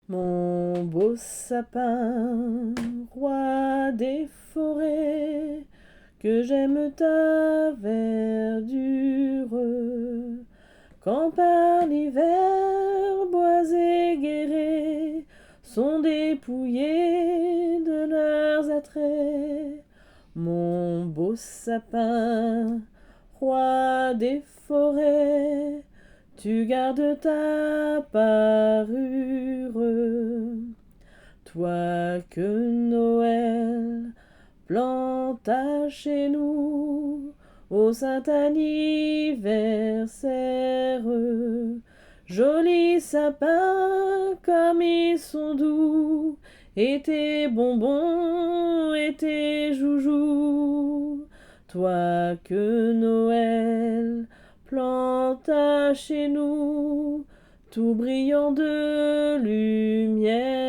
Mon beau sapin, roi des forêts, que j'aime ta verdure. Quand par l'hiver, bois et guérets sont dépouillés de leurs attraits. Mon beau sapin, roi des forêts, tu gardes ta parure. Toi que Noël planta chez nous au saint anniversaire. Jolis sapins comme ils sont doux, et tes bonbons et tes joujoux. Toi que Noël planta chez nous, tout brillant de lumière.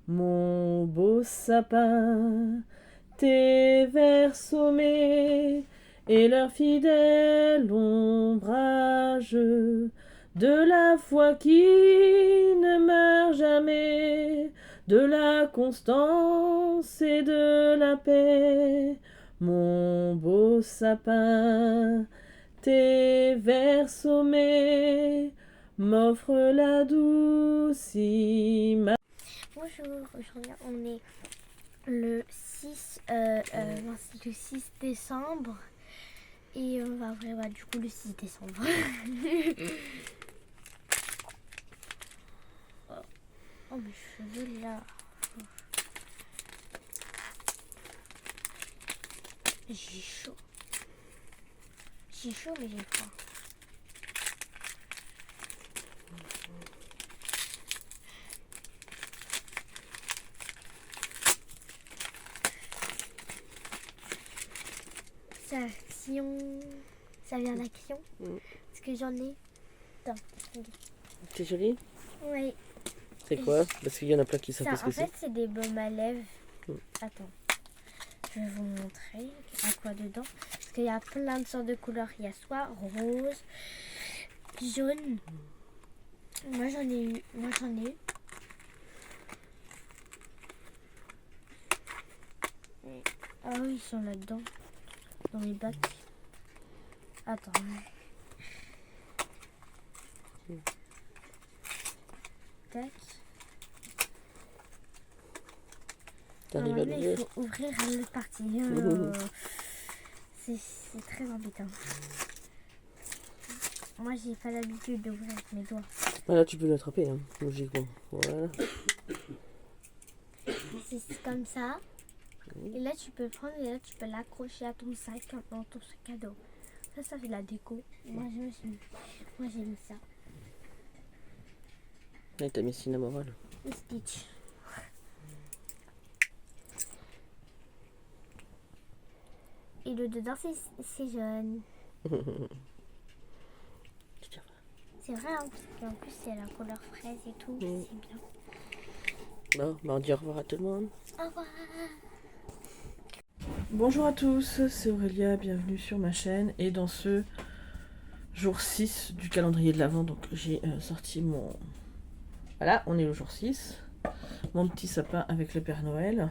Mon beau sapin, tes vers sommés et leur fidèle ombrage, de la foi qui ne meurt jamais, de la constance et de la paix. Mon beau sapin, tes vers sommés m'offrent la douce image. Bonjour, aujourd'hui on est le 6 décembre et on va ouvrir du coup le 6 décembre. Oh mes cheveux là. J'ai chaud. J'ai chaud mais j'ai froid. C'est Action. Ça vient d'Action. Parce que j'en ai. Attends. C'est joli? Oui. C'est quoi? Parce qu'il y en a plein qui savent pas ce que En fait, c'est des baumes à lèvres. Attends. Je vais vous montrer à quoi dedans. Parce qu'il y a plein de sortes de couleurs. Il y a soit rose, jaune. Moi j'en ai eu. Ah oui, ils sont là-dedans. Dans les bacs. Attends. Tac. T'arrives à Maintenant, il faut ouvrir l'autre partie. C'est très embêtant. Moi, j'ai pas l'habitude d'ouvrir avec mes doigts. Voilà, tu peux l'attraper, hein, logiquement. Voilà. C'est comme ça. Et là, tu peux le prendre et là, tu peux l'accrocher à ton sac, dans ton sac à dos. Ça fait de la déco. Moi, j'ai mis ça. Là, t'as mis Cinnamoroll. Et Stitch. Et le dedans, c'est jaune. C'est vrai, hein, parce qu'en plus, c'est la couleur fraise et tout. C'est bien. Bon, bah on dit au revoir à tout le monde. Au revoir. Bonjour à tous, c'est Aurélia, bienvenue sur ma chaîne. Et dans ce jour 6 du calendrier de l'Avent, donc j'ai sorti mon... Voilà, on est le jour 6. Mon petit sapin avec le Père Noël.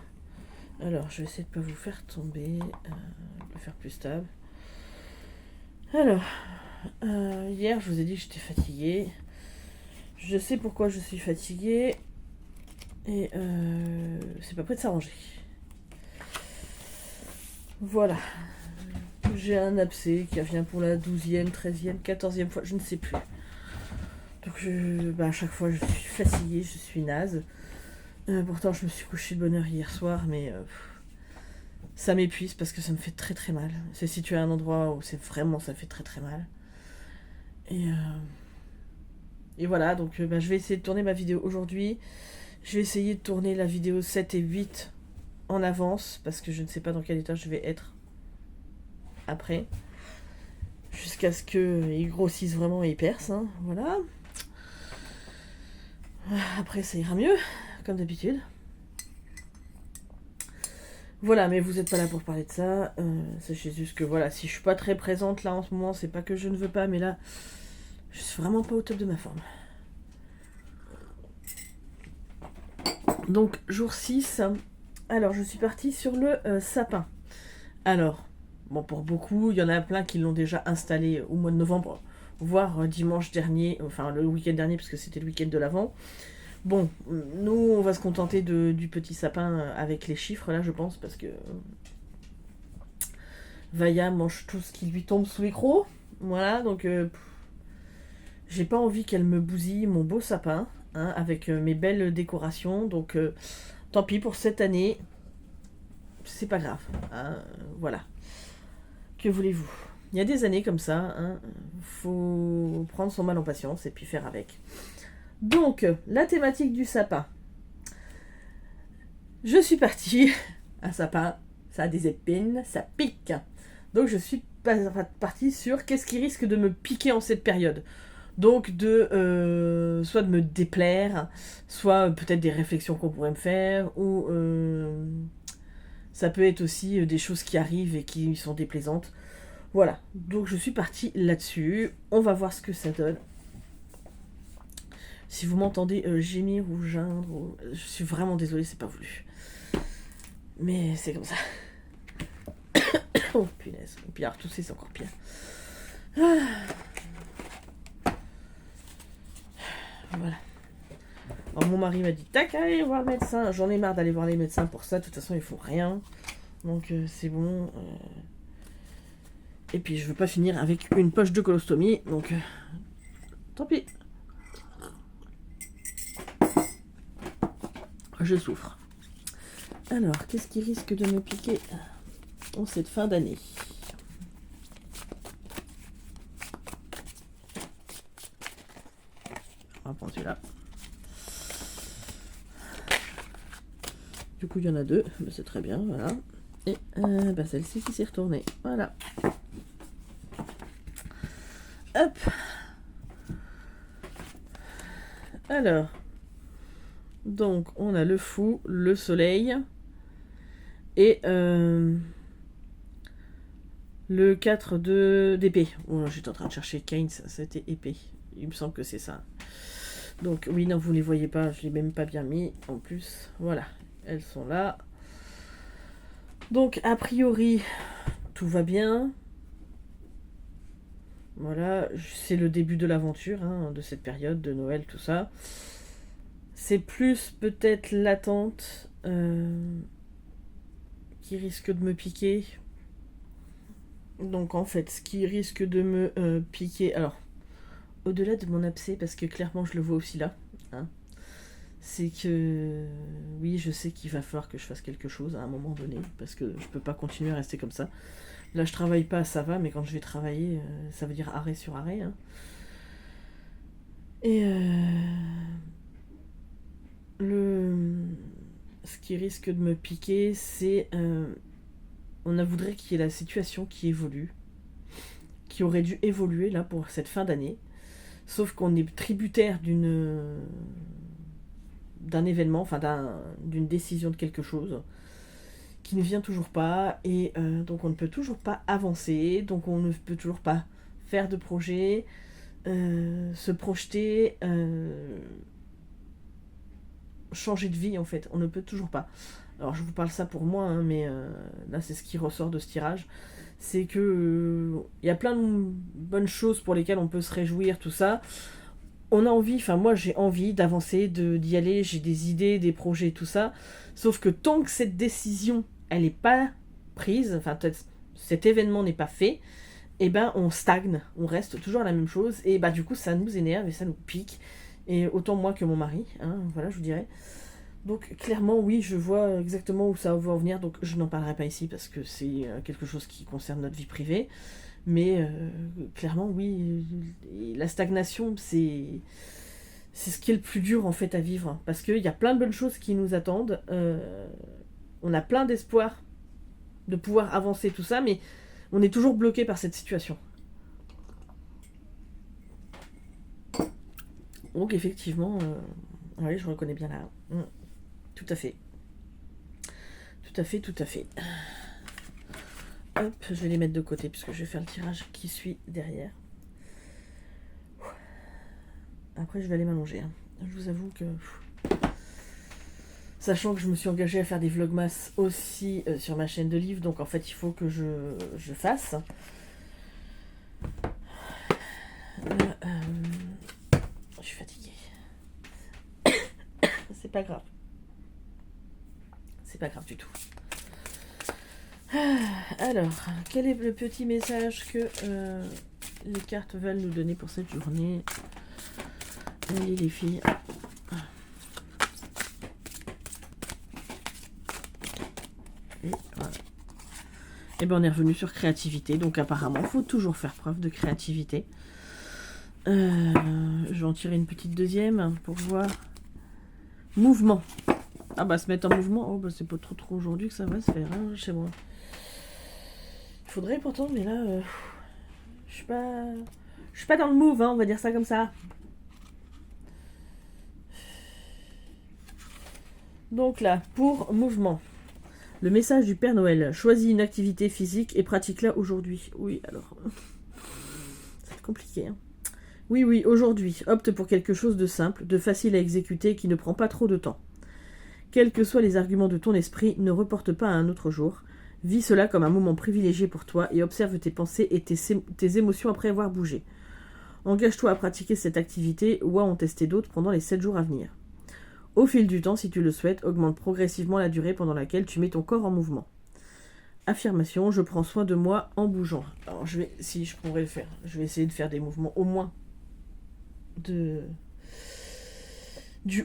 Alors, je vais essayer de ne pas vous faire tomber, le faire plus stable. Alors, hier, je vous ai dit que j'étais fatiguée. Je sais pourquoi je suis fatiguée. Et c'est pas prêt de s'arranger. Voilà. J'ai un abcès qui revient pour la 12e, 13e, 14e fois, je ne sais plus. Donc à chaque fois, je suis fatiguée, je suis naze. Pourtant, je me suis couchée de bonne heure hier soir, mais ça m'épuise parce que ça me fait très très mal. C'est situé à un endroit où c'est vraiment, ça fait très très mal. Et voilà, donc je vais essayer de tourner ma vidéo aujourd'hui. Je vais essayer de tourner la vidéo 7 et 8 en avance parce que je ne sais pas dans quel état je vais être après. Jusqu'à ce qu'ils grossissent vraiment et ils percent, hein, voilà. Après, ça ira mieux, comme d'habitude. Voilà, mais vous n'êtes pas là pour parler de ça. Sachez juste que voilà, si je suis pas très présente là en ce moment, c'est pas que je ne veux pas, mais là, je suis vraiment pas au top de ma forme. Donc, jour 6. Alors, je suis partie sur le sapin. Alors, bon, pour beaucoup, il y en a plein qui l'ont déjà installé au mois de novembre, voire dimanche dernier, enfin le week-end dernier, parce que c'était le week-end de l'Avent. Bon, nous, on va se contenter du petit sapin avec les chiffres, là, je pense, parce que Vaya mange tout ce qui lui tombe sous les crocs. Voilà, donc j'ai pas envie qu'elle me bousille mon beau sapin, hein, avec mes belles décorations. Donc, tant pis pour cette année. C'est pas grave. Hein, voilà. Que voulez-vous? Il y a des années comme ça. Hein, faut prendre son mal en patience et puis faire avec. Donc, la thématique du sapin. Je suis partie. Un sapin, ça a des épines, ça pique. Donc, je suis partie sur qu'est-ce qui risque de me piquer en cette période. Donc, soit de me déplaire, soit peut-être des réflexions qu'on pourrait me faire, ou ça peut être aussi des choses qui arrivent et qui sont déplaisantes. Voilà, donc je suis partie là-dessus. On va voir ce que ça donne. Si vous m'entendez gémir ou geindre, je suis vraiment désolée, c'est pas voulu. Mais c'est comme ça. Oh punaise. Et puis alors tousser, c'est encore pire. Voilà. Alors mon mari m'a dit tac, allez voir le médecin. J'en ai marre d'aller voir les médecins pour ça. De toute façon, ils font rien. Donc c'est bon. Et puis je veux pas finir avec une poche de colostomie. Donc tant pis. Je souffre. Alors, qu'est-ce qui risque de me piquer en cette fin d'année? On va prendre celui-là. Du coup, il y en a deux. C'est très bien, voilà. Et celle-ci qui s'est retournée. Voilà. Hop. Alors. Donc, on a le fou, le soleil. Et le 4 d'épée. Oh, j'étais en train de chercher Keynes, c'était épée. Il me semble que c'est ça. Donc, oui, non, vous ne les voyez pas. Je ne l'ai même pas bien mis. En plus, voilà. Elles sont là. Donc, a priori, tout va bien. Voilà, c'est le début de l'aventure, hein, de cette période, de Noël, tout ça. C'est plus peut-être l'attente qui risque de me piquer. Donc en fait, ce qui risque de me piquer, alors, au-delà de mon abcès, parce que clairement je le vois aussi là, hein, c'est que, oui, je sais qu'il va falloir que je fasse quelque chose à un moment donné, parce que je peux pas continuer à rester comme ça. Là, je travaille pas, ça va, mais quand je vais travailler, ça veut dire arrêt sur arrêt. Hein. Et ce qui risque de me piquer, c'est on voudrait qu'il y ait la situation qui évolue, qui aurait dû évoluer là pour cette fin d'année, sauf qu'on est tributaire d'un événement, enfin d'une décision de quelque chose qui ne vient toujours pas, et donc on ne peut toujours pas avancer, donc on ne peut toujours pas faire de projet, se projeter, changer de vie en fait, on ne peut toujours pas. Alors je vous parle ça pour moi, hein, mais là c'est ce qui ressort de ce tirage, c'est que y a plein de bonnes choses pour lesquelles on peut se réjouir, tout ça. On a envie, enfin moi j'ai envie d'avancer, d'y aller, j'ai des idées, des projets, tout ça. Sauf que tant que cette décision, elle n'est pas prise, enfin cet événement n'est pas fait, et ben on stagne, on reste toujours à la même chose, et bah du coup ça nous énerve et ça nous pique. Et autant moi que mon mari, hein, voilà je vous dirais. Donc clairement oui, je vois exactement où ça va en venir, donc je n'en parlerai pas ici parce que c'est quelque chose qui concerne notre vie privée. Mais clairement oui, la stagnation c'est ce qui est le plus dur en fait à vivre, parce qu'il y a plein de bonnes choses qui nous attendent, on a plein d'espoir de pouvoir avancer tout ça, mais on est toujours bloqué par cette situation. Donc effectivement, oui, je reconnais bien là. Tout à fait. Tout à fait, tout à fait. Hop, je vais les mettre de côté puisque je vais faire le tirage qui suit derrière. Après, je vais aller m'allonger. Hein. Je vous avoue que Sachant que je me suis engagée à faire des vlogmas aussi sur ma chaîne de livres, donc en fait il faut que je fasse. Là, je suis fatiguée. C'est pas grave. C'est pas grave du tout. Alors, quel est le petit message que les cartes veulent nous donner pour cette journée? Allez les filles. Et voilà. Et ben on est revenu sur créativité, donc apparemment il faut toujours faire preuve de créativité. Je vais en tirer une petite deuxième pour voir. Mouvement. Ah bah se mettre en mouvement, oh bah c'est pas trop aujourd'hui que ça va se faire hein, chez moi. Il faudrait pourtant, mais là je suis pas dans le move, hein, on va dire ça comme ça. Donc là, pour mouvement. Le message du Père Noël. Choisis une activité physique et pratique-la aujourd'hui. Oui, alors. C'est compliqué. Hein. Oui, aujourd'hui. Opte pour quelque chose de simple, de facile à exécuter, qui ne prend pas trop de temps. Quels que soient les arguments de ton esprit, ne reporte pas à un autre jour. Vis cela comme un moment privilégié pour toi et observe tes pensées et tes émotions après avoir bougé. Engage-toi à pratiquer cette activité ou à en tester d'autres pendant les 7 jours à venir. Au fil du temps, si tu le souhaites, augmente progressivement la durée pendant laquelle tu mets ton corps en mouvement. Affirmation, je prends soin de moi en bougeant. Alors si je pourrais le faire, je vais essayer de faire des mouvements au moins du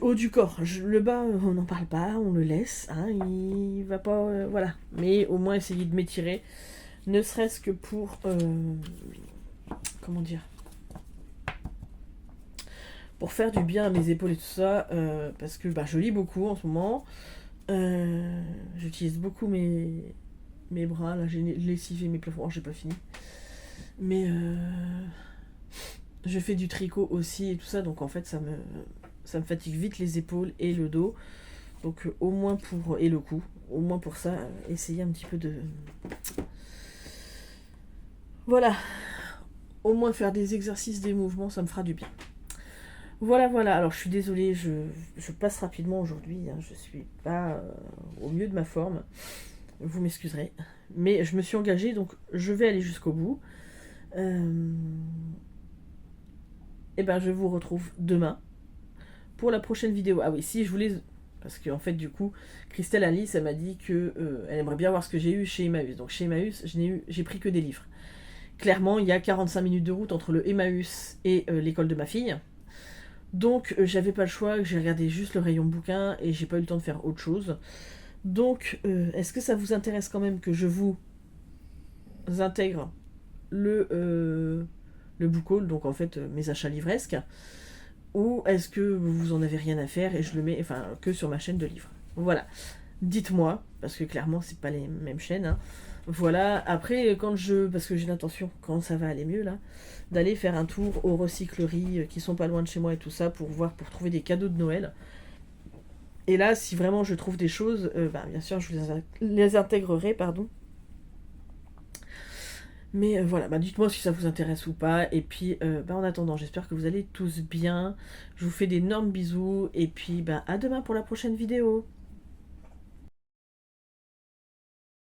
haut du corps. Le bas, on n'en parle pas, on le laisse, hein, il va pas... voilà. Mais au moins essayer de m'étirer, ne serait-ce que pour... comment dire, pour faire du bien à mes épaules et tout ça, parce que je lis beaucoup en ce moment. J'utilise beaucoup mes bras, là j'ai lessivé mes plafonds, j'ai pas fini. Mais je fais du tricot aussi et tout ça, donc en fait ça me fatigue vite les épaules et le dos. Donc au moins pour... et le cou. Au moins pour ça, essayer un petit peu de... Voilà. Au moins faire des exercices, des mouvements, ça me fera du bien. Voilà. Alors je suis désolée, je passe rapidement aujourd'hui. Hein, je suis pas au mieux de ma forme. Vous m'excuserez. Mais je me suis engagée, donc je vais aller jusqu'au bout. Et ben je vous retrouve demain pour la prochaine vidéo. Ah oui, si je voulais... Parce qu'en fait, du coup, Christelle Alice, elle m'a dit que elle aimerait bien voir ce que j'ai eu chez Emmaüs. Donc chez Emmaüs, j'ai pris que des livres. Clairement, il y a 45 minutes de route entre le Emmaüs et l'école de ma fille. Donc j'avais pas le choix, j'ai regardé juste le rayon bouquin et j'ai pas eu le temps de faire autre chose. Donc est-ce que ça vous intéresse quand même que je vous intègre le book haul, donc en fait mes achats livresques, ou est-ce que vous en avez rien à faire et je le mets que sur ma chaîne de livres? Voilà, dites-moi, parce que clairement c'est pas les mêmes chaînes, hein. Voilà, après parce que j'ai l'intention, quand ça va aller mieux là, d'aller faire un tour aux recycleries qui sont pas loin de chez moi et tout ça, pour trouver des cadeaux de Noël. Et là, si vraiment je trouve des choses, bien sûr je les intégrerai, pardon. Mais voilà, dites-moi si ça vous intéresse ou pas. Et puis, en attendant, j'espère que vous allez tous bien. Je vous fais d'énormes bisous. Et puis, à demain pour la prochaine vidéo.